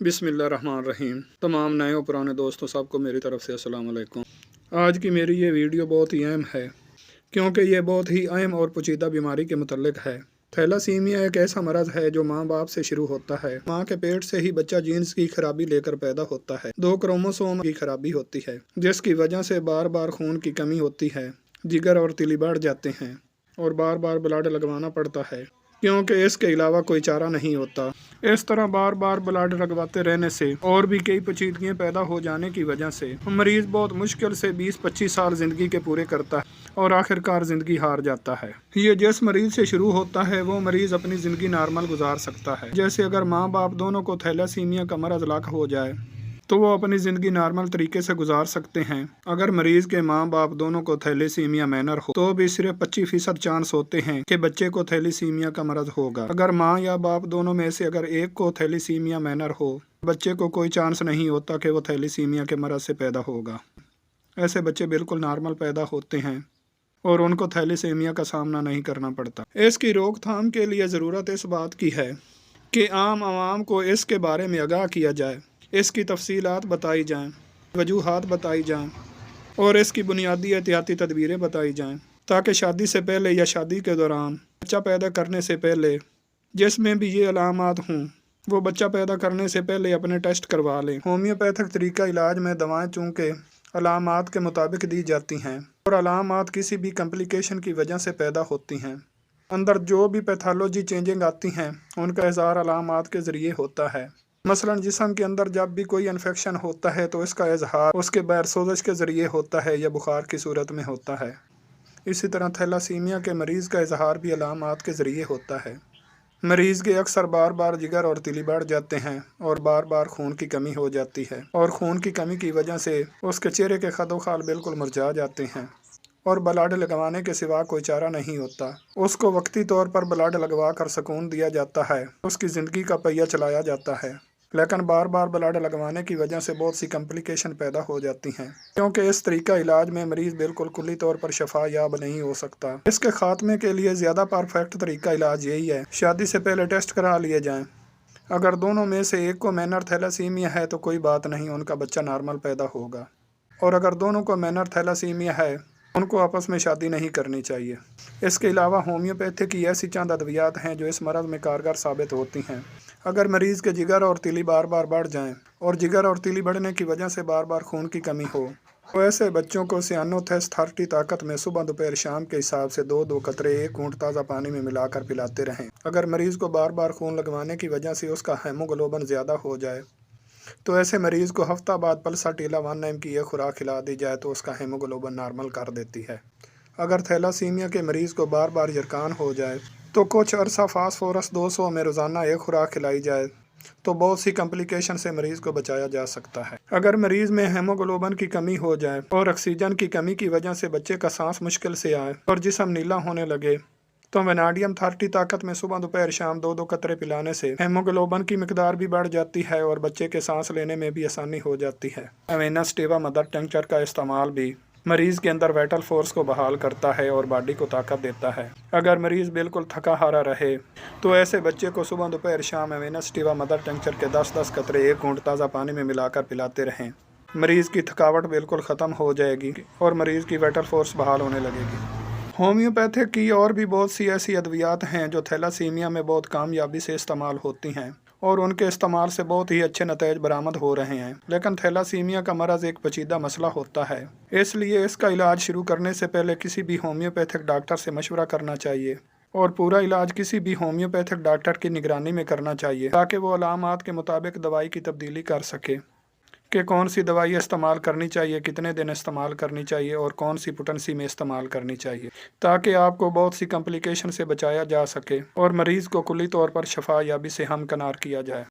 बिस्मिल्लाहिर्रहमानिर्रहीम। तमाम नए और पुराने दोस्तों सबको मेरी तरफ से अस्सलाम वालेकुम। आज की मेरी ये वीडियो बहुत ही अहम है क्योंकि ये बहुत ही अहम और पेचीदा बीमारी के मुतल्लिक है। थैलासीमिया एक ऐसा मरज़ है जो माँ बाप से शुरू होता है। माँ के पेट से ही बच्चा जीन्स की खराबी लेकर पैदा होता है। 2 क्रोमोसोम की खराबी होती है जिसकी वजह से बार बार खून की कमी होती है, जिगर और तिली बढ़ जाते हैं और बार बार ब्लड लगवाना पड़ता है क्योंकि इसके अलावा कोई चारा नहीं होता। इस तरह बार बार ब्लड लगवाते रहने से और भी कई पेचीदगियाँ पैदा हो जाने की वजह से मरीज़ बहुत मुश्किल से 20-25 साल ज़िंदगी के पूरे करता है और आखिरकार ज़िंदगी हार जाता है। ये जिस मरीज़ से शुरू होता है वो मरीज़ अपनी ज़िंदगी नॉर्मल गुजार सकता है। जैसे अगर माँ बाप दोनों को थैलासीमिया का मरज़ लाक हो जाए तो वो अपनी ज़िंदगी नॉर्मल तरीके से गुजार सकते हैं। अगर मरीज़ के माँ बाप दोनों को थैलेसीमिया मैनर हो तो भी सिर्फ 25% चांस होते हैं कि बच्चे को थैलेसीमिया का मरज़ होगा। अगर माँ या बाप दोनों में से अगर एक को थैलेसीमिया मैनर हो, बच्चे को कोई चांस नहीं होता कि वो थैलेसीमिया के मरज़ से पैदा होगा। ऐसे बच्चे बिल्कुल नॉर्मल पैदा होते हैं और उनको थैलेसीमिया का सामना नहीं करना पड़ता। इसकी रोकथाम के लिए ज़रूरत इस बात की है कि आम आवाम को इसके बारे में आगाह किया जाए, इसकी तफसीलात बताई जाएं, वजूहात बताई जाएं और इसकी बुनियादी एहतियाती तदबीरें बताई जाएं ताकि शादी से पहले या शादी के दौरान, बच्चा पैदा करने से पहले जिसमें भी ये अलामात हों वो बच्चा पैदा करने से पहले अपने टेस्ट करवा लें। होम्योपैथिक तरीका इलाज में दवाएं चूँकि अलामात के मुताबिक दी जाती हैं और अलामात किसी भी कम्प्लिकेशन की वजह से पैदा होती हैं। अंदर जो भी पैथोलॉजी चेंजिंग आती हैं उनका इज़हार अलामात के ज़रिए होता है। मसलन जिस्म के अंदर जब भी कोई इन्फेक्शन होता है तो इसका इजहार उसके बाहर सोजश के ज़रिए होता है या बुखार की सूरत में होता है। इसी तरह थैलासीमिया के मरीज़ का इजहार भी अलामात के ज़रिए होता है। मरीज़ के अक्सर बार बार जिगर और तिली बढ़ जाते हैं और बार बार खून की कमी हो जाती है और खून की कमी की वजह से उसके चेहरे के खदो खाल बिल्कुल मुरझा जाते हैं और ब्लड लगवाने के सिवा कोई चारा नहीं होता। उसको वक्ती तौर पर ब्लड लगवा कर सुकून दिया जाता है, उसकी ज़िंदगी का पहिया चलाया जाता है, लेकिन बार बार ब्लड लगवाने की वजह से बहुत सी कम्प्लिकेशन पैदा हो जाती हैं क्योंकि इस तरीका इलाज में मरीज़ बिल्कुल कुल्ली तौर पर शफा याब नहीं हो सकता। इसके खात्मे के लिए ज़्यादा परफेक्ट तरीका इलाज यही है, शादी से पहले टेस्ट करा लिए जाएँ। अगर दोनों में से एक को मैनर थैलासीमिया है तो कोई बात नहीं, उनका बच्चा नॉर्मल पैदा होगा, और अगर दोनों को मैनर थैलासीमिया है उनको आपस में शादी नहीं करनी चाहिए। इसके अलावा होम्योपैथी की ऐसी चंद अद्वियात हैं जो इस मरज़ में कारगर साबित होती हैं। अगर मरीज़ के जिगर और तिली बार बार बढ़ जाएं और जिगर और तिली बढ़ने की वजह से बार बार खून की कमी हो तो ऐसे बच्चों को सियानोथेस 30 ताकत में सुबह दोपहर शाम के हिसाब से 2-2 कतरे 1 घूंट ताज़ा पानी में मिलाकर पिलाते रहें। अगर मरीज़ को बार बार खून लगवाने की वजह से उसका हेमोग्लोबिन ज़्यादा हो जाए तो ऐसे मरीज़ को हफ्ता बाद पल्साटीला 1 की एक खुराक खिला दी जाए तो उसका हेमोग्लोबिन नॉर्मल कर देती है। अगर थैलासीमिया के मरीज़ को बार बार यरकान हो जाए तो कुछ अरसा फास्फोरस 200 में रोज़ाना एक खुराक खिलाई जाए तो बहुत सी कम्प्लिकेशन से मरीज़ को बचाया जा सकता है। अगर मरीज़ में हेमोग्लोबिन की कमी हो जाए और ऑक्सीजन की कमी की वजह से बच्चे का सांस मुश्किल से आए और जिस्म नीला होने लगे तो वेनाडियम 30 ताकत में सुबह दोपहर शाम 2-2 कतरे पिलाने से हेमोग्लोबिन की मिकदार भी बढ़ जाती है और बच्चे के सांस लेने में भी आसानी हो जाती है। अवेनस टेवा मदर टिंचर का इस्तेमाल भी मरीज़ के अंदर वाइटल फोर्स को बहाल करता है और बॉडी को ताकत देता है। अगर मरीज़ बिल्कुल थका हारा रहे तो ऐसे बच्चे को सुबह दोपहर शाम अवेनस टेवा मदर टिंचर के 10-10 कतरे 1 घूंट ताज़ा पानी में मिलाकर पिलाते रहें। मरीज़ की थकावट बिल्कुल ख़त्म हो जाएगी और मरीज़ की वाइटल फोर्स बहाल होने लगेगी। होम्योपैथिक की और भी बहुत सी ऐसी अद्वियात हैं जो थैलासीमिया में बहुत कामयाबी से इस्तेमाल होती हैं और उनके इस्तेमाल से बहुत ही अच्छे नतीजे बरामद हो रहे हैं। लेकिन थैलासीमिया का मरज़ एक पेचीदा मसला होता है, इसलिए इसका इलाज शुरू करने से पहले किसी भी होम्योपैथिक डॉक्टर से मशवरा करना चाहिए और पूरा इलाज किसी भी होम्योपैथिक डॉक्टर की निगरानी में करना चाहिए ताकि वो अलामात के मुताबिक दवाई की तब्दीली कर सके कि कौन सी दवाई इस्तेमाल करनी चाहिए, कितने दिन इस्तेमाल करनी चाहिए और कौन सी पोटेंसी में इस्तेमाल करनी चाहिए ताकि आपको बहुत सी कम्प्लिकेशन से बचाया जा सके और मरीज़ को कुल्ली तौर पर शफा याबी से हमकिनार किया जाए।